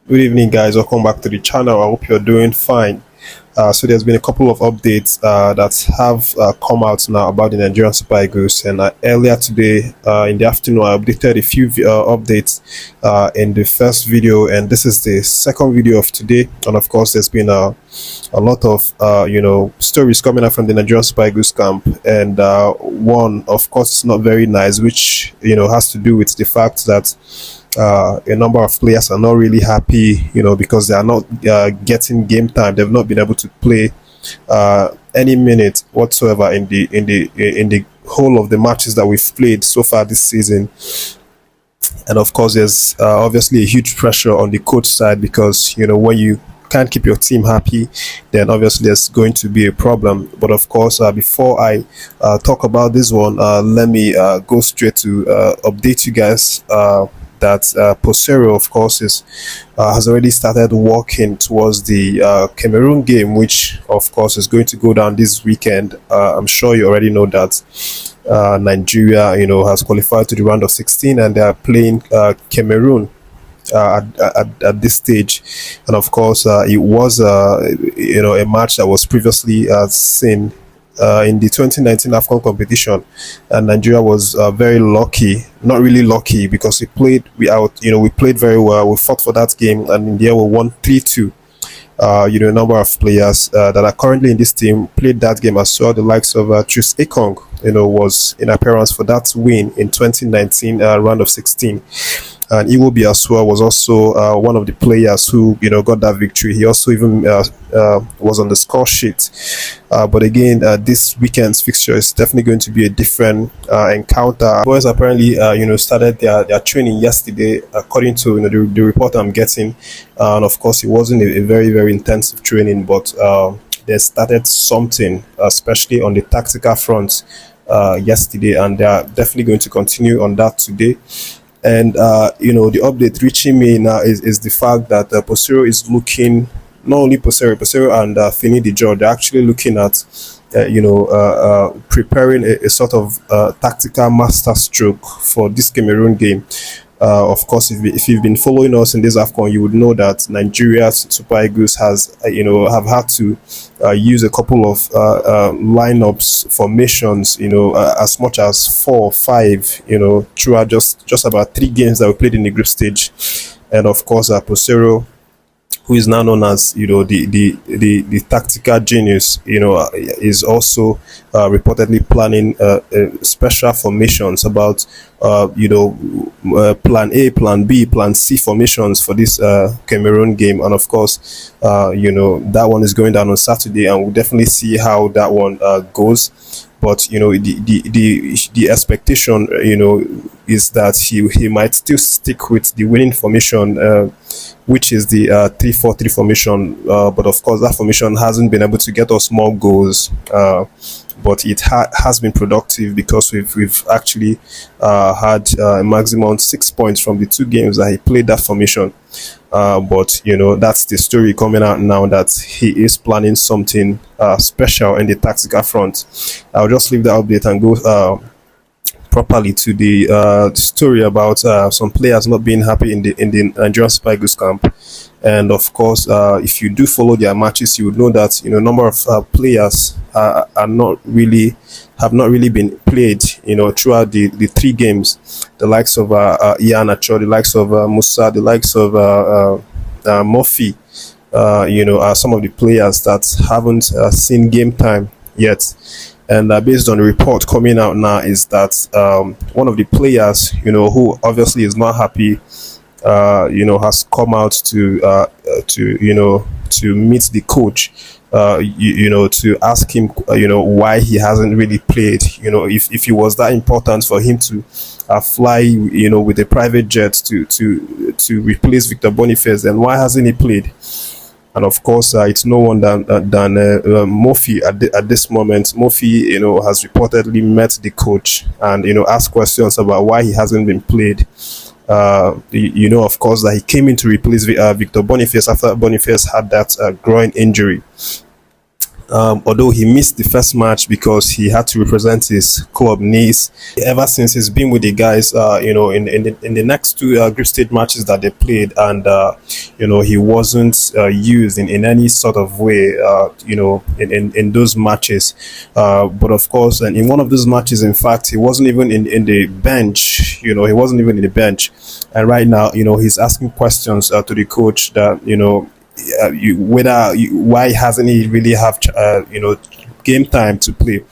Good evening, guys. Welcome back to the channel. I hope you're doing fine. So there's been a couple of updates that have come out now about the Nigerian Super Eagles, and earlier today in the afternoon, I updated a few updates in the first video, and this is the second video of today. And of course, there's been a lot of stories coming out from the Nigerian Super Eagles camp, and one, of course, is not very nice, which has to do with the fact that a number of players are not really happy, because they are not getting game time. They've not been able to play any minute whatsoever in the whole of the matches that we've played so far this season. And of course, there's obviously a huge pressure on the coach side, because when you can't keep your team happy, then obviously there's going to be a problem. But of course, before I talk about this one, let me go straight to update you guys that Peseiro, of course, has already started working towards the Cameroon game, which of course is going to go down this weekend. I'm sure you already know that Nigeria, has qualified to the round of 16, and they are playing Cameroon at this stage. And of course, it was a match that was previously seen in the 2019 Afcon competition, and Nigeria was very lucky, not really lucky, because we played very well. We fought for that game, and in the end we won 3-2. A number of players that are currently in this team played that game as well. The likes of Chus Ekong, was in appearance for that win in 2019 round of 16. And Iwobi as well was also one of the players who got that victory. He also even was on the score sheet. But again, this weekend's fixture is definitely going to be a different encounter. Boys apparently started their training yesterday, according to the report I'm getting. And of course, it wasn't a very, very intensive training, but they started something, especially on the tactical front yesterday, and they are definitely going to continue on that today. And the update reaching me now is the fact that Peseiro is looking, not only Peseiro and Ndidi, they're actually looking at preparing a sort of tactical masterstroke for this Cameroon game. Of course, if you've been following us in this Afcon, you would know that Nigeria's Super Eagles have had to use a couple of lineups, formations, as much as 4 or 5, throughout just about 3 games that we played in the group stage. And of course, Peseiro, who is now known as the tactical genius, is also reportedly planning special formations about plan A, plan B, plan C formations for this Cameroon game. And of course, that one is going down on Saturday, and we'll definitely see how that one goes. But the expectation is that he might still stick with the winning formation, which is the 3-4-3 formation. But of course, that formation hasn't been able to get us more goals. But it has been productive, because we've actually had a maximum 6 points from the 2 games that he played that formation. But that's the story coming out now, that he is planning something special in the tactical front. I'll just leave the update and go properly to the story about some players not being happy in the Nigerian Super Eagles camp. And of course, if you do follow their matches, you would know that a number of players have not really been played throughout the 3 games. The likes of Iheanacho, the likes of Musa, the likes of Murphy, are some of the players that haven't seen game time yet. And based on the report coming out now, is that one of the players, who obviously is not happy, has come out to meet the coach, to ask him, why he hasn't really played. If it was that important for him to fly, with a private jet to replace Victor Boniface, then why hasn't he played? And of course, it's no one than Murphy at this moment. Murphy, has reportedly met the coach and asked questions about why he hasn't been played. Of course, that he came in to replace Victor Boniface after Boniface had that groin injury. Although he missed the first match because he had to represent his club Nice. Ever since he's been with the guys, in the next two group stage matches that they played, and he wasn't used in any sort of way, in those matches. But of course, and in one of those matches, in fact, he wasn't even in the bench. He wasn't even in the bench, and right now, he's asking questions to the coach that why hasn't he really have game time to play.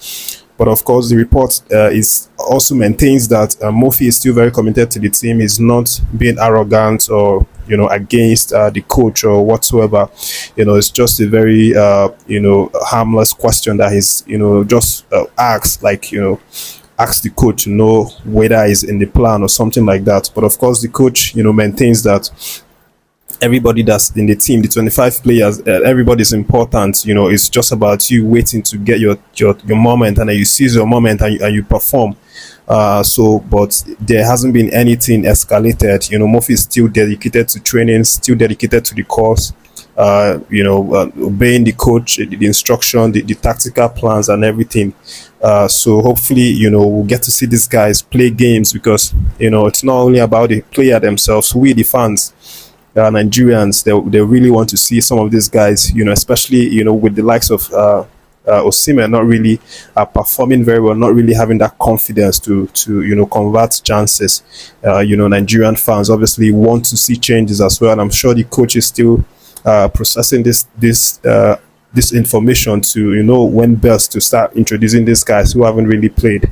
But of course, the report is also maintains that Murphy is still very committed to the team. He's not being arrogant or against the coach or whatsoever. It's just a very harmless question that he's just asked, ask the coach to know whether he's in the plan or something like that. But of course, the coach maintains that everybody that's in the team, the 25 players, everybody's important. It's just about you waiting to get your moment, and then you seize your moment and you perform. But there hasn't been anything escalated. Murphy is still dedicated to training, still dedicated to the course. Obeying the coach, the instruction, the tactical plans, and everything. So hopefully, we'll get to see these guys play games, because it's not only about the player themselves. We, the fans, Nigerians, they really want to see some of these guys, especially with the likes of Osimhen not really performing very well, not really having that confidence to convert chances. Nigerian fans obviously want to see changes as well, and I'm sure the coach is still processing this information to when best to start introducing these guys who haven't really played.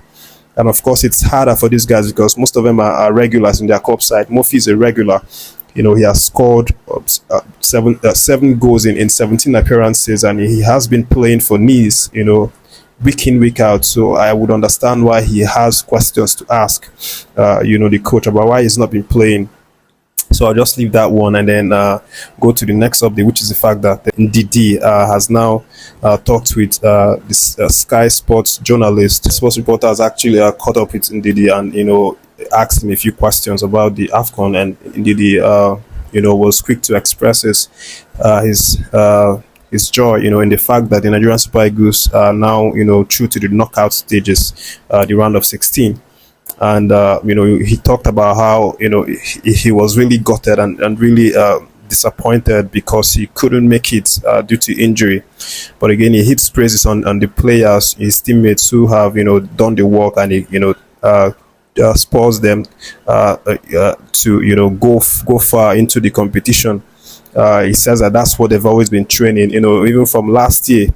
And of course, it's harder for these guys because most of them are regulars in their club side. Murphy is a regular. He has scored seven goals in 17 appearances, and he has been playing for Nice, week in, week out. So I would understand why he has questions to ask, the coach about why he's not been playing. So I'll just leave that one and then go to the next update, which is the fact that Ndidi has now talked with this Sky Sports journalist. Sports reporter has actually caught up with Ndidi and, asked him a few questions about the Afcon, and Ndidi, was quick to express his joy, in the fact that the Nigerian Super Eagles are now, through to the knockout stages, the round of 16. And, he talked about how, he was really gutted and really disappointed because he couldn't make it due to injury. But again, he hits praises on the players, his teammates who have, done the work, and he, spurs them to go far into the competition. He says that that's what they've always been training, even from last year.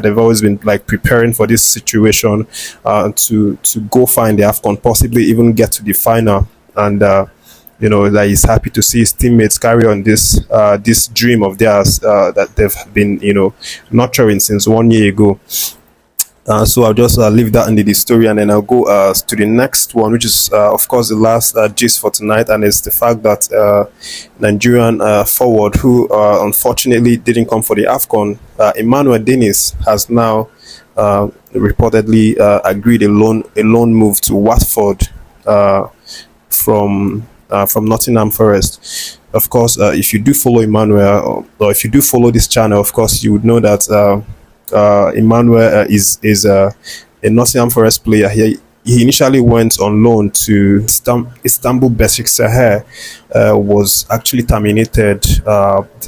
They've always been preparing for this situation to go find the Afcon, possibly even get to the final. And that he's happy to see his teammates carry on this dream of theirs that they've been nurturing since 1 year ago. So I'll just leave that into the story, and then I'll go to the next one, which is, of course, the last gist for tonight, and it's the fact that Nigerian forward, who unfortunately didn't come for the Afcon, Emmanuel Dennis, has now reportedly agreed a loan move to Watford from Nottingham Forest. Of course, if you do follow Emmanuel, or if you do follow this channel, of course, you would know that Emmanuel is a Nottingham Forest player. He initially went on loan to Istanbul Besiktas. Was actually terminated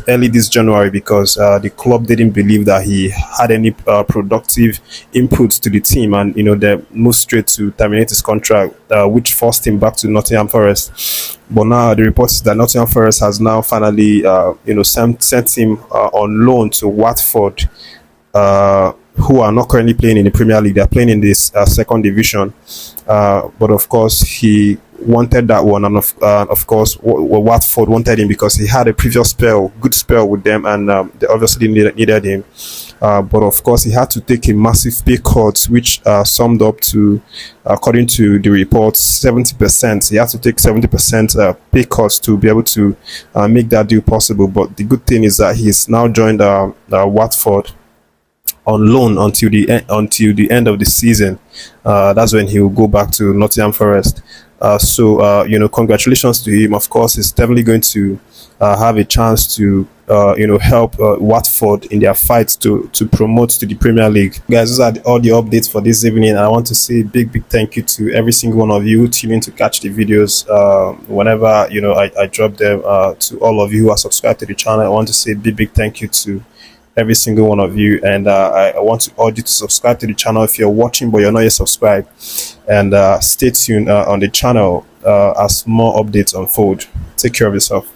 early this January because the club didn't believe that he had any productive inputs to the team, and they moved straight to terminate his contract, which forced him back to Nottingham Forest. But now the report is that Nottingham Forest has now finally sent him on loan to Watford, who are not currently playing in the Premier League. They're playing in this second division. But of course, he wanted that one, and of course, Watford wanted him because he had a previous good spell with them, and they obviously needed him. But of course, he had to take a massive pay cut, which summed up to, according to the report, 70%. He had to take 70% pay cuts to be able to make that deal possible. But the good thing is that he's now joined Watford on loan until the end of the season. That's when he will go back to Nottingham Forest. So congratulations to him. Of course, he's definitely going to have a chance to help Watford in their fight to promote to the Premier League. Guys, those are all the updates for this evening. And I want to say a big thank you to every single one of you tuning to catch the videos whenever I drop them. To all of you who are subscribed to the channel, I want to say a big thank you to every single one of you. And I want to urge you to subscribe to the channel if you're watching but you're not yet subscribed, and stay tuned on the channel as more updates unfold. Take care of yourself.